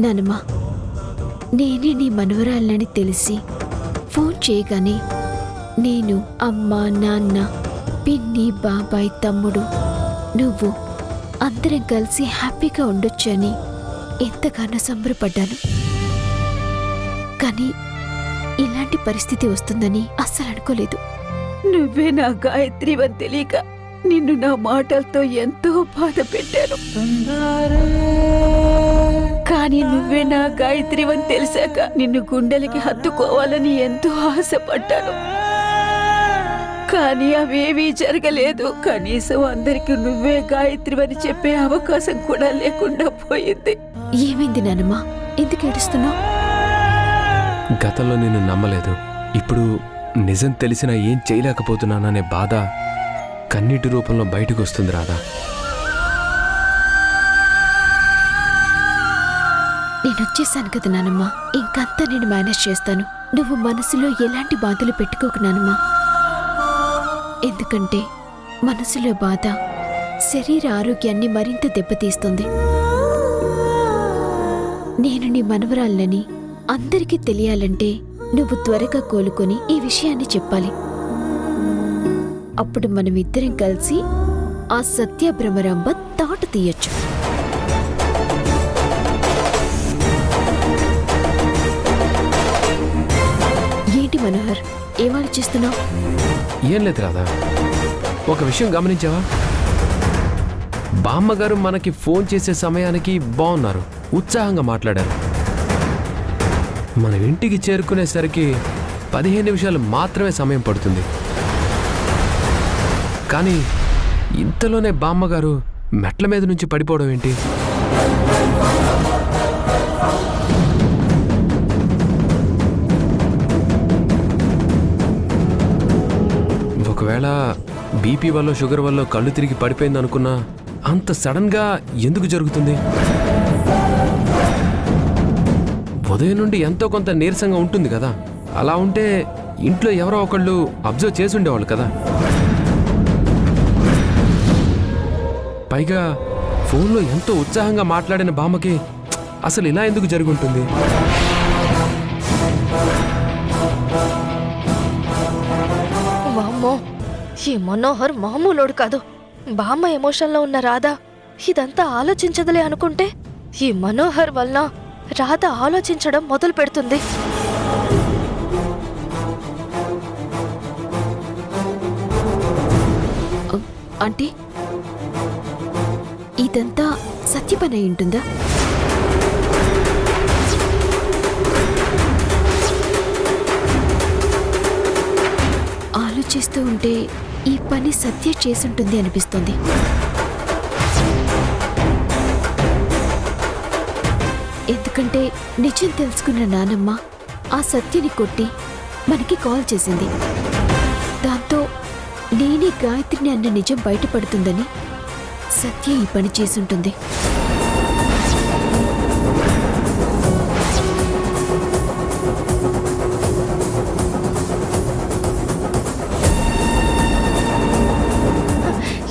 నానమ్మా, నేనే నీ మనవరాలని తెలిసి ఫోన్ చేయగానే నేను, అమ్మ, నాన్న, పిన్ని, బాబాయ్, తమ్ముడు, నువ్వు అందరం కలిసి హ్యాపీగా ఉండొచ్చని ఎంతగానో సంబరపడ్డాను. కానీ ఇలాంటి పరిస్థితి వస్తుందని అస్సలు అనుకోలేదు. నువ్వే నా గాయత్రివని తెలియక నిన్ను నా మాటలతో ఎంతో బాధ పెట్టాను. కానీ నువ్వే నా గాయత్రివని తెలిసాక నిన్ను గుండెలకి హత్తుకోవాలని ఎంతో ఆశపడ్డాను. కానీ అవేవీ జరగలేదు. కనీసం అందరికి నువ్వే గాయత్రివని చెప్పే అవకాశం కూడా లేకుండా పోయింది. ఏమైంది నానమ్మా, ఎందుకు ఏడుస్తున్నావు? గతంలో నిన్ను నమ్మలేదు, ఇప్పుడు నిజం తెలిసినా ఏం చేయలేకపోతున్నాననే బాధ కన్నీటి రూపంలో బయటకు వస్తుంది రాధా. నేనొచ్చేసాను కదా నానమ్మా, ఇంకంతా నేను మేనేజ్ చేస్తాను. నువ్వు మనసులో ఎలాంటి బాధలు పెట్టుకోకు నానమ్మా. ఎందుకంటే మనసులో బాధ శరీర ఆరోగ్యాన్ని మరింత దెబ్బతీస్తుంది. నేను నీ మనవరాళ్ళని అందరికీ తెలియాలంటే నువ్వు త్వరగా కోలుకొని ఈ విషయాన్ని చెప్పాలి. అప్పుడు మనమిద్దరం కలిసి ఆ సత్యభ్రమరాంబ తాట తీయొచ్చు. ఏంటి మనోహర్, ఏం ఆలోచిస్తున్నావు? ఏం లేదు రాధా, ఒక విషయం గమనించావా? బామ్మగారు మనకి ఫోన్ చేసే సమయానికి బాగున్నారు, ఉత్సాహంగా మాట్లాడారు. మనం ఇంటికి చేరుకునేసరికి 15 నిమిషాలు మాత్రమే సమయం పడుతుంది. కానీ ఇంతలోనే బామ్మగారు మెట్ల మీద నుంచి పడిపోవడం ఏంటి? ఒకవేళ బీపీ వల్ల షుగర్ వల్ల కళ్ళు తిరిగి పడిపోయింది అనుకున్నా, అంత సడన్గా ఎందుకు జరుగుతుంది? ఉదయం నుండి ఎంతో కొంత నీరసంగా ఉంటుంది కదా, అలా ఉంటే ఇంట్లో ఎవరో ఒకళ్ళు అబ్జర్వ్ చేసి ఉండేవాళ్ళు కదా. పైగా ఫోన్లో ఎంతో ఉత్సాహంగా మాట్లాడిన బామ్మకి అసలు ఇలా ఎందుకు జరుగుంటుంది? వామ్మో, ఈ మనోహర్ మామూలోడు కాదు. బామ్మ ఎమోషన్లో ఉన్న రాధా ఇదంతా ఆలోచించదులే అనుకుంటే ఈ మనోహర్ వలన రాధ ఆలోచించడం మొదలు పెడుతుంది. అంటే ఇదంతా సత్యపని అయి ఉంటుందా? ఆలోచిస్తూ ఉంటే ఈ పని సత్య చేసుంటుంది అనిపిస్తుంది. ఎందుకంటే నిజం తెలుసుకున్న నానమ్మ ఆ సత్యని కొట్టి మనకి కాల్ చేసింది. దాంతో నేనే గాయత్రిని అన్న నిజం బయటపడుతుందని సత్య ఈ పని చేసుంటుంది.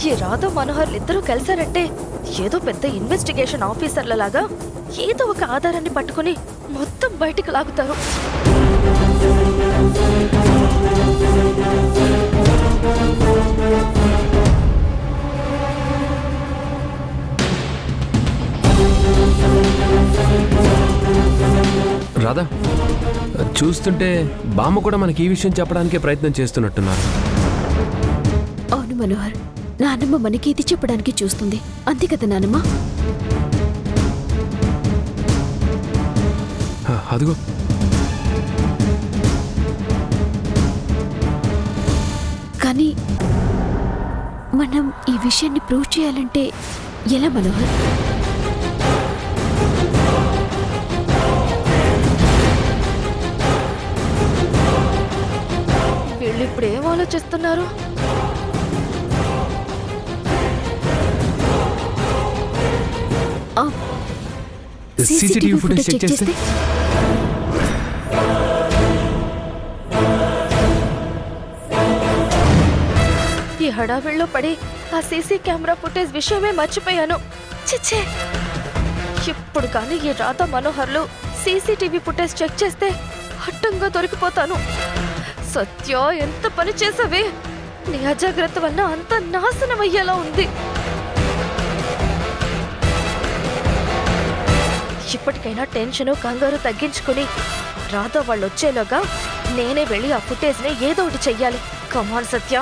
ఈ రాధా మనోహర్లు ఇద్దరూ కలిసారంటే ఏదో పెద్ద ఇన్వెస్టిగేషన్ ఆఫీసర్ల లాగా ఏదో ఒక ఆధారాన్ని పట్టుకుని మొత్తం బయటికి లాగుతారు. రాధా, చూస్తుంటే బామ్మ కూడా మనకి ఈ విషయం చెప్పడానికే ప్రయత్నం చేస్తున్నట్టున్నారు. అవును మనోహర్, నానమ్మ మనకి ఇది చెప్పడానికి చూస్తుంది. అంతే కదా నానమ్మ? అదిగో, కానీ మనం ఈ విషయాన్ని ప్రూవ్ చేయాలంటే ఎలా మనోహర్? వీళ్ళు ఇప్పుడు ఏం ఆలోచిస్తున్నారు? సీసీటీవీ ఫుటేజ్ చెక్ చేస్తే ఈ హడావిడిలో పడి ఆ సీసీ కెమెరా ఫుటేజ్ విషయమే మర్చిపోయాను. చిచ్చే, ఇప్పుడు కానీ ఈ రాధా మనోహర్లు సీసీటీవీ ఫుటేజ్ చెక్ చేస్తే అడ్డంగా దొరికిపోతాను. సత్య, ఎంత పని చేసావే! నీ అజాగ్రత్త వల్ల అంత నాశనం అయ్యేలా ఉంది. ఇప్పటికైనా టెన్షన్ కంగారు తగ్గించుకుని రాధా వాళ్ళు వచ్చేలోగా నేనే వెళ్ళి ఆ ఫుటేజ్ ని ఏదో ఒకటి చెయ్యాలి. కమాన్ సత్య,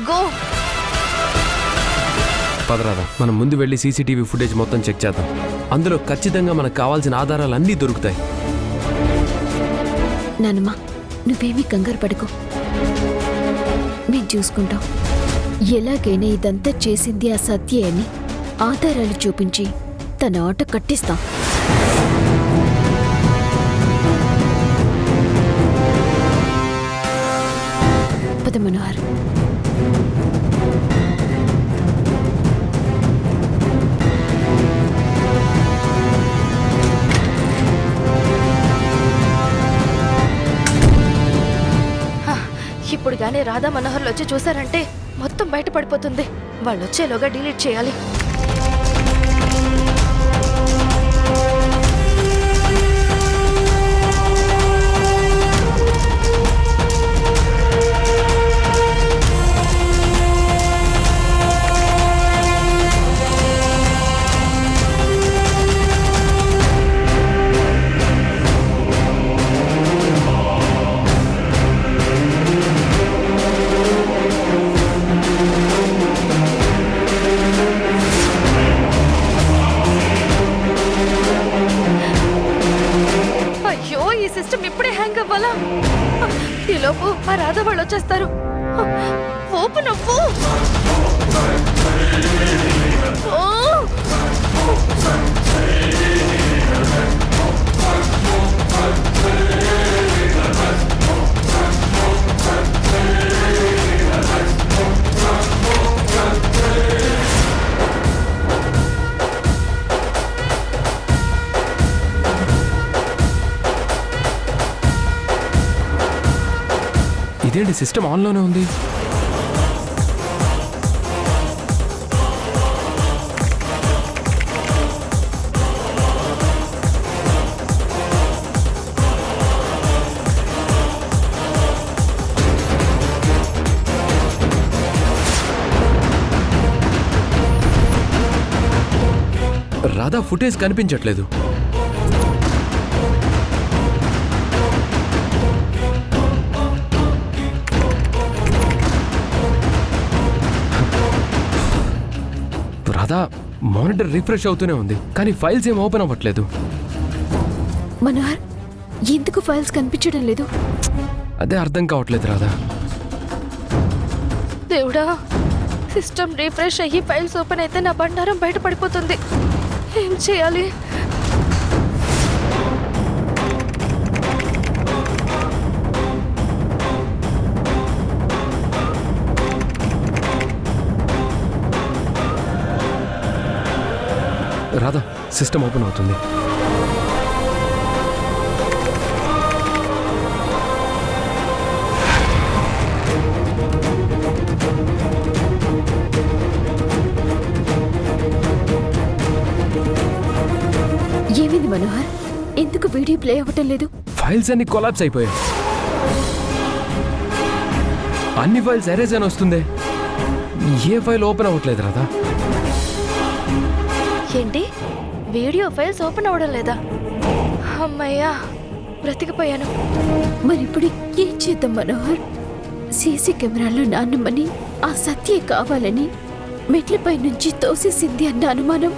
గో! పదరాదా, మనం ముందు వెళ్ళి సీసీటీవీ ఫుటేజ్ మొత్తం చెక్ చేద్దాం. అందులో ఖచ్చితంగా మనకు కావాల్సిన ఆధారాలన్నీ దొరుకుతాయి. నానమ్మ, నువ్వేమీ కంగారు పడుకో, మేం చూసుకుంటాం. ఎలాగైనా ఇదంతా చేసింది ఆ సత్యే అని ఆధారాలు చూపించి తన ఆట కట్టిస్తాం. పద మనోహర్. ఇప్పుడు గానీ రాధా మనోహర్లు వచ్చి చూసారంటే మొత్తం బయటపడిపోతుంది. వాళ్ళు వచ్చేలోగా డిలీట్ చేయాలి. అయ్యో, ఈ సిస్టమ్ ఇప్పుడే హ్యాంగ్ అవ్వాలా? ఈలోపు ఆ రాధా వాళ్ళు వచ్చేస్తారు. ఓపెన్ అవ్వు. ఓ! ఇదేంటి, సిస్టమ్ ఆన్లోనే ఉంది. రాధా ఫుటేజ్ కనిపించట్లేదు. రాధా మానిటర్ రిఫ్రెష్ అవుతూనే ఉంది, కానీ ఫైల్స్ ఏం ఓపెన్ అవ్వట్లేదు. మనోహర్, ఎందుకు ఫైల్స్ కనిపించడం లేదు? అదే అర్థం కావట్లేదు రాధా. దేవుడా, సిస్టమ్ రిఫ్రెష్ అయ్యి ఫైల్స్ ఓపెన్ అయితే నా బండారం బయటపడిపోతుంది. ఏం చేయాలి? రాధా, సిస్టమ్ ఓపెన్ అవుతుంది. ఏమైంది మనోహర్? ఎందుకు వీడియో ప్లే అవ్వటం లేదు? ఫైల్స్ అన్ని కొలాప్స్ అయిపోయాయి. అన్ని ఫైల్స్ ఎరేజ్ అని వస్తుంది. ఏ ఫైల్ ఓపెన్ అవ్వట్లేదు రాధా. ఏంటి, వీడియో ఫైల్స్ ఓపెన్ అవ్వడం లేదా? అమ్మయ్యా, బ్రతికిపోయాను. మరిప్పుడు ఏం చేద్దాం మనోహర్? సీసీ కెమెరాలో నాన్నమ్మని ఆ సత్యే కావాలని మెట్లపై నుంచి తోసేసింది అన్న అనుమానం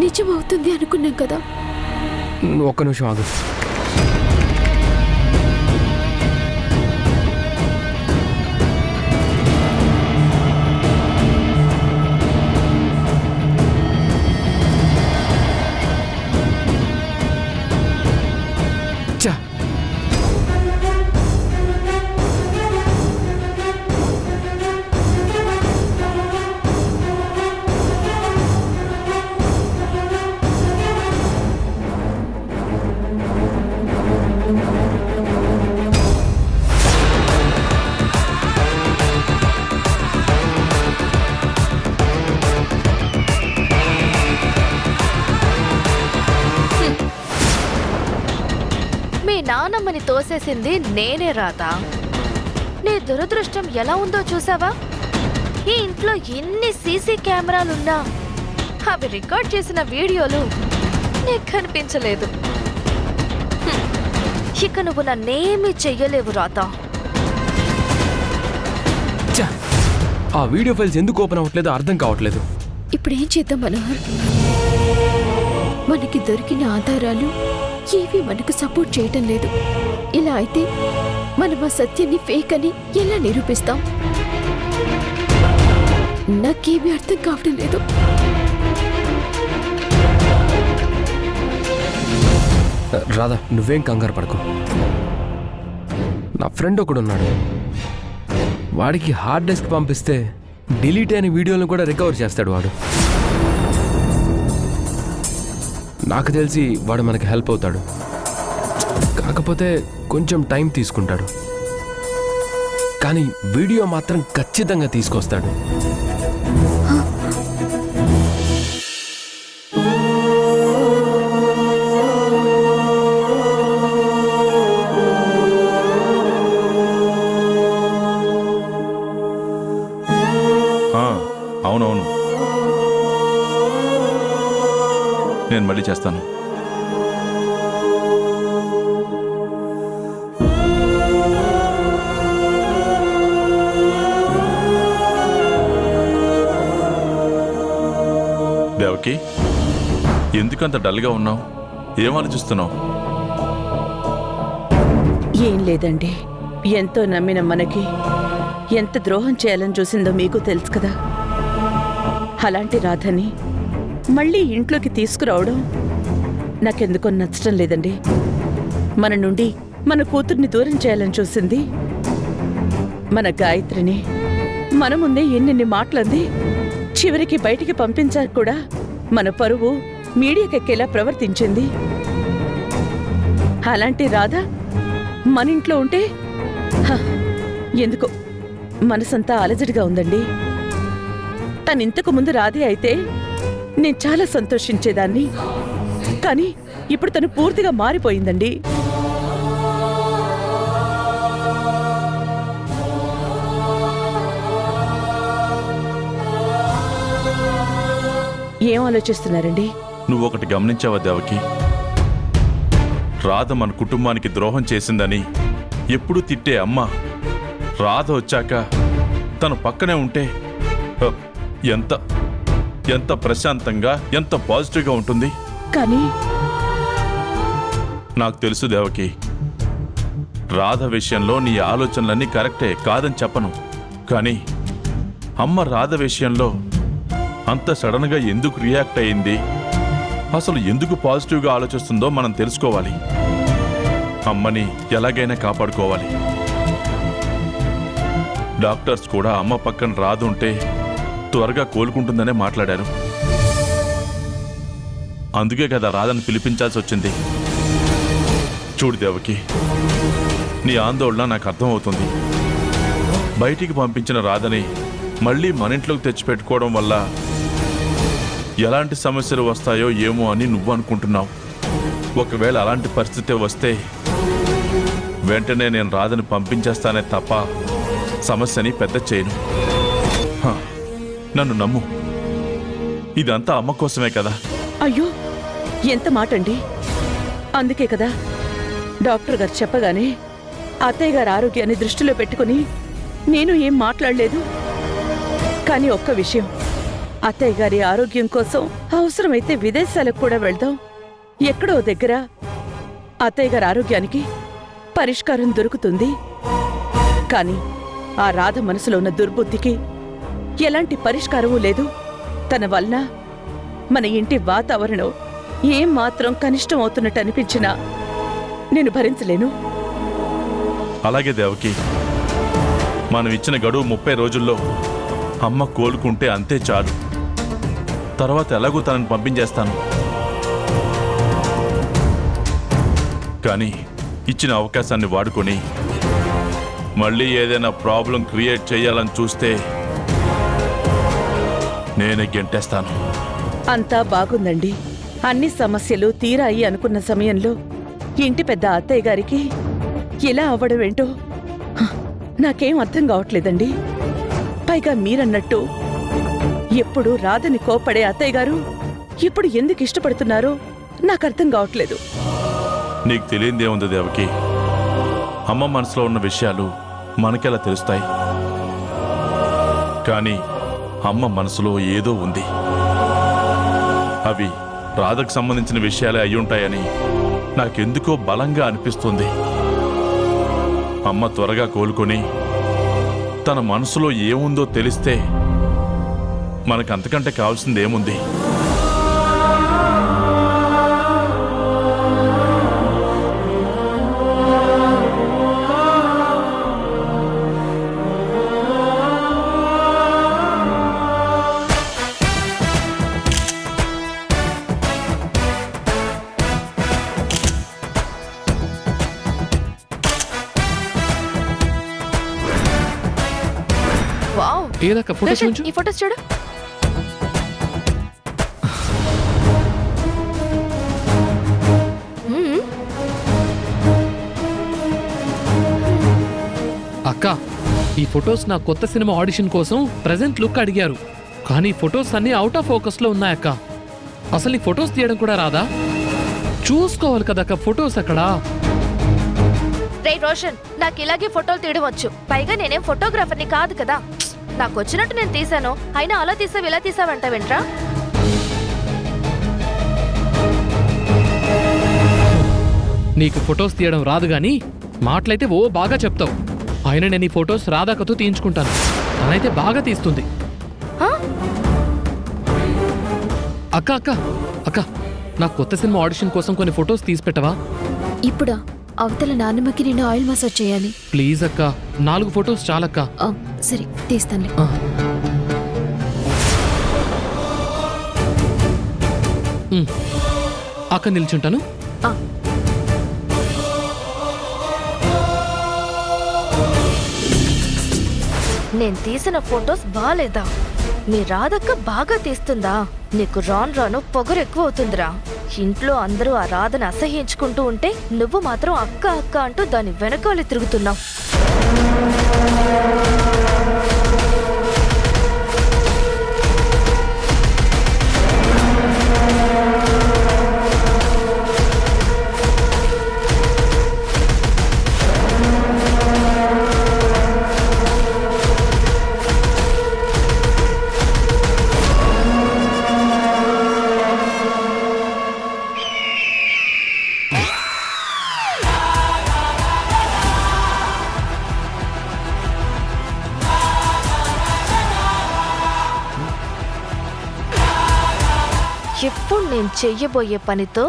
నిజమవుతుంది అనుకున్నాం కదా. ఒక్క నిమిషం ఆగు. చా, నానమ్మని తోసేసింది నేనే రాధా. నీ దురదృష్టం ఎలా ఉందో చూసావా? ఈ ఇంట్లో ఎన్ని సీసీ కెమెరాలున్నా అవి రికార్డ్ చేసిన వీడియోలు నీకు కనిపించలేదు. ఇక నువ్వు నన్నేమీ చెయ్యలేవు రాధా. ఛ! ఆ వీడియో ఫైల్స్ ఎందుకు ఓపెన్ అవ్వట్లేదో అర్థం కావట్లేదు. ఇప్పుడు ఏం చేద్దాం మనోహర్? మనకి దొరికిన ఆధారాలు ఏవి మనకు సపోర్ట్ చేయటం లేదు. ఇలా అయితే మనం ఆ సత్యాన్ని ఫేక్ అని ఎలా నిరూపిస్తాం? నాకేమీ అర్థం కావడం లేదు. రాధా, నువ్వేం కంగారు పడకు. నా ఫ్రెండ్ ఒకడున్నాడు. వాడికి హార్డ్ డిస్క్ పంపిస్తే డిలీట్ అయిన వీడియోలను కూడా రికవర్ చేస్తాడు వాడు. నాకు తెలిసి వాడు మనకి హెల్ప్ అవుతాడు. కాకపోతే కొంచెం టైం తీసుకుంటాడు. కానీ వీడియో మాత్రం ఖచ్చితంగా తీసుకొస్తాడు. అవునవును, నేను మళ్ళీ చేస్తాను. దేవకి, ఎందుకంత డల్గా ఉన్నావు? ఏం ఆలోచిస్తున్నావు? ఏం లేదండి, ఎంతో నమ్మిన మనకి ఎంత ద్రోహం చేయాలని చూసిందో మీకు తెలుసు కదా. అలాంటి రాధని మళ్ళీ ఇంట్లోకి తీసుకురావడం నాకెందుకో నచ్చడం లేదండి. మన నుండి మన కూతుర్ని దూరం చేయాలని చూసింది. మన గాయత్రిని మన ముందే ఎన్నెన్ని మాటలంది. చివరికి బయటికి పంపించాక కూడా మన పరువు మీడియాకెక్కేలా ప్రవర్తించింది. అలాంటి రాధ మన ఇంట్లో ఉంటే ఎందుకో మనసంతా అలజడిగా ఉందండి. తనింతకు ముందు రాధే అయితే నేను చాలా సంతోషించేదాన్ని. కానీ ఇప్పుడు తను పూర్తిగా మారిపోయిందండి. ఏం ఆలోచిస్తున్నారండి? నువ్వు ఒకటి గమనించావా దేవకి? రాధ మన కుటుంబానికి ద్రోహం చేసిందని ఎప్పుడూ తిట్టే అమ్మ రాధ వచ్చాక తను పక్కనే ఉంటే ఎంత ఎంత ప్రశాంతంగా, ఎంత పాజిటివ్గా ఉంటుంది. కానీ నాకు తెలుసు దేవకి, రాధ విషయంలో నీ ఆలోచనలన్నీ కరెక్టే, కాదని చెప్పను. కానీ అమ్మ రాధ విషయంలో అంత సడన్గా ఎందుకు రియాక్ట్ అయింది, అసలు ఎందుకు పాజిటివ్గా ఆలోచిస్తుందో మనం తెలుసుకోవాలి. అమ్మని ఎలాగైనా కాపాడుకోవాలి. డాక్టర్స్ కూడా అమ్మ పక్కన రాదుంటే త్వరగా కోలుకుంటుందనే మాట్లాడారు. అందుకే కదా రాధను పిలిపించాల్సి వచ్చింది. చూడు దేవకి, నీ ఆందోళన నాకు అర్థమవుతుంది. బయటికి పంపించిన రాధని మళ్ళీ మన ఇంట్లోకి తెచ్చిపెట్టుకోవడం వల్ల ఎలాంటి సమస్యలు వస్తాయో ఏమో అని నువ్వు అనుకుంటున్నావు. ఒకవేళ అలాంటి పరిస్థితి వస్తే వెంటనే నేను రాధని పంపించేస్తానే తప్ప సమస్యని పెద్ద చేయను. నన్ను నమ్ము, ఇదంతా అమ్మ కోసమే కదా. అయ్యో, ఎంత మాట అండి! అందుకే కదా డాక్టర్ గారు చెప్పగానే అత్తయ్య గారి ఆరోగ్యాన్ని దృష్టిలో పెట్టుకుని నేను ఏం మాట్లాడలేదు. కానీ ఒక్క విషయం, అత్తయ్య గారి ఆరోగ్యం కోసం అవసరమైతే విదేశాలకు కూడా వెళ్దాం. ఎక్కడో దగ్గర అత్తయ్య గారి ఆరోగ్యానికి పరిష్కారం దొరుకుతుంది. కానీ ఆ రాధ మనసులో ఉన్న దుర్బుద్ధికి ఎలాంటి పరిష్కారమూ లేదు. తన వల్ల మన ఇంటి వాతావరణం ఏం మాత్రం కనిష్టం అవుతున్నట్టు అనిపించినా నేను భరించలేను. అలాగే దేవకి, మనం ఇచ్చిన గడువు 30 రోజుల్లో అమ్మ కోలుకుంటే అంతే చాలు. తర్వాత ఎలాగూ తనని పంపించేస్తాను. కానీ ఇచ్చిన అవకాశాన్ని వాడుకొని మళ్ళీ ఏదైనా ప్రాబ్లం క్రియేట్ చేయాలని చూస్తే నేనే గెంటేస్తాను. అంతా బాగుందండి. అన్ని సమస్యలు తీరాయి అనుకున్న సమయంలో ఇంటి పెద్ద అత్తయ్య గారికి ఇలా అవ్వడం ఏంటో హ, నాకేం అర్థం కావట్లేదండి. పైగా మీరన్నట్టు ఎప్పుడు రాధని కోపడే అత్తయ్య గారు ఇప్పుడు ఎందుకు ఇష్టపడుతున్నారో నాకు అర్థం కావట్లేదు. నీకు తెలియందేముంది దేవకి, అమ్మ మనసులో ఉన్న విషయాలు మనకెలా తెలుస్తాయి? కానీ అమ్మ మనసులో ఏదో ఉంది. అవి రాధకు సంబంధించిన విషయాలే అయ్యుంటాయని నాకెందుకో బలంగా అనిపిస్తుంది. అమ్మ త్వరగా కోలుకొని తన మనసులో ఏముందో తెలిస్తే మనకంతకంటే కావాల్సిందేముంది? వావ్, ఏదక్క ఫోటోస్ దర్శన్, కొంచెం ఈ ఫోటోస్ చూడు. మ్మ్. అక్క ఈ ఫొటోస్ నా కొత్త సినిమా ఆడిషన్ కోసం ప్రెజెంట్ లుక్ అడిగారు, కానీ ఫొటోస్ అన్నీ అవుట్ ఆఫ్ ఫోకస్ లో ఉన్నాయక్క. అసలు ఈ ఫొటోస్ తీయడం కూడా రాదా? చూసుకోవాలి కదక్క ఫొటోస్ అక్కడ. రే రోషన్, నాకు ఇలాగే ఫోటోలు తీయడం వచ్చు. పైగా నేనేం ఫోటోగ్రాఫర్ని కాదు కదా. నాకు వచ్చినట్టు నేను తీసాను. అయినా అలా తీసావు ఇలా తీసావంటావేంట్రా? నీకు ఫొటోస్ తీయడం రాదు గాని మాటలైతే ఓ బాగా చెప్తావు. అయినా నేను ఈ ఫొటోస్ రాధాకతో తీయించుకుంటాను, తనైతే బాగా తీస్తుంది. హా? అక్క అక్క అక్క నా కొత్త సినిమా ఆడిషన్ కోసం కొన్ని ఫొటోస్ తీసి పెట్టవా? ఇప్పుడా? అవతల నాన్నమ్మకి నేను ఆయిల్ మసాజ్ చేయాలి. ప్లీజ్ అక్క, 4 ఫొటోస్ చాలక్క. సరే తీస్తానులే. ఆ. అక్క నిల్చుంటాను. ఆ, నేను తీసిన ఫొటోస్ బాలేదా? మీ రాధక్క బాగా తీస్తుందా? నీకు రాను రాను పొగరు ఎక్కువ అవుతుందిరా. ఇంట్లో అందరూ ఆ రాధను అసహ్యించుకుంటూ ఉంటే నువ్వు మాత్రం అక్క అక్క అంటూ దాని వెనకాలే తిరుగుతున్నావు. ఎప్పుడు నేను చెయ్యబోయే పనితో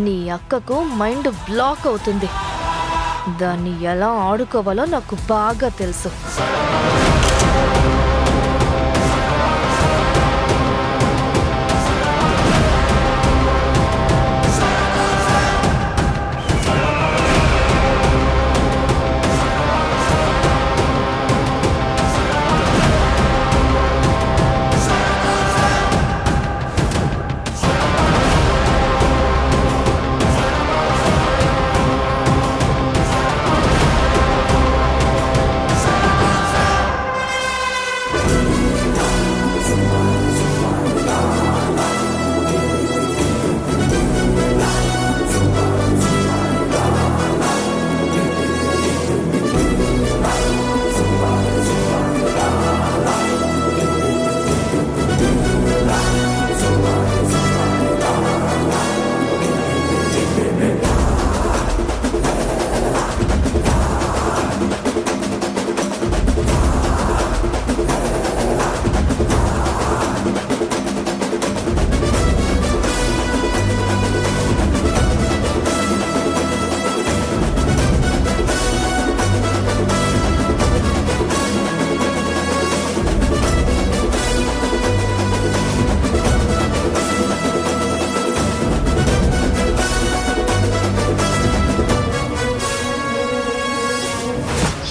నీ అక్కకు మైండ్ బ్లాక్ అవుతుంది. దాన్ని ఎలా ఆడుకోవాలో నాకు బాగా తెలుసు.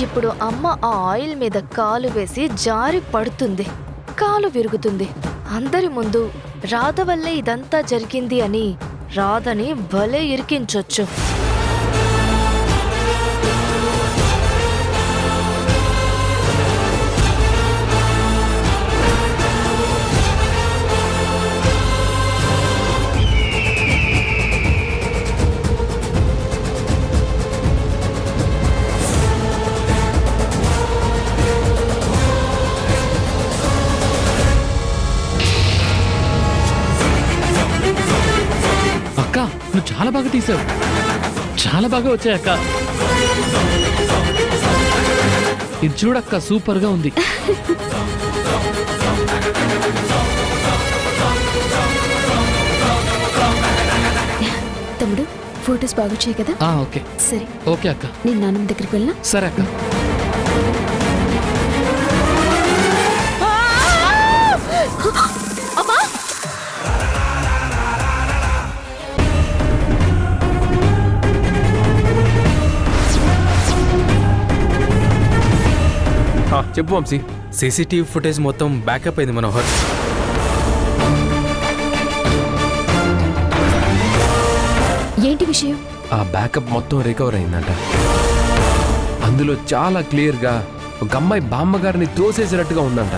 ఇప్పుడు అమ్మ ఆ ఆయిల్ మీద కాలు వేసి జారి పడుతుంది. కాలు విరుగుతుంది. అందరి ముందు రాధ వల్లే ఇదంతా జరిగింది అని రాధని భలే ఇరికించొచ్చు. బాగా తీసావు. చాలా బాగా వచ్చాయి అక్క. ఇది చూడక్క, సూపర్ గా ఉంది. తమ్ముడు ఫొటోస్ బాగా వచ్చాయి కదా? ఓకే సరే, ఓకే అక్క. నేను నాన్నమ్మ దగ్గరికి వెళ్ళినా. సరే అక్క. చెప్పు వంశీ. సీసీటీవీ ఫుటేజ్ మొత్తం బ్యాకప్ అయింది మనోహర్. ఏంటి విషయం? ఆ బ్యాకప్ మొత్తం రికవర్ అయిందంట. అందులో చాలా క్లియర్గా ఒక అమ్మాయి బామ్మగారిని తోసేసినట్టుగా ఉందంట.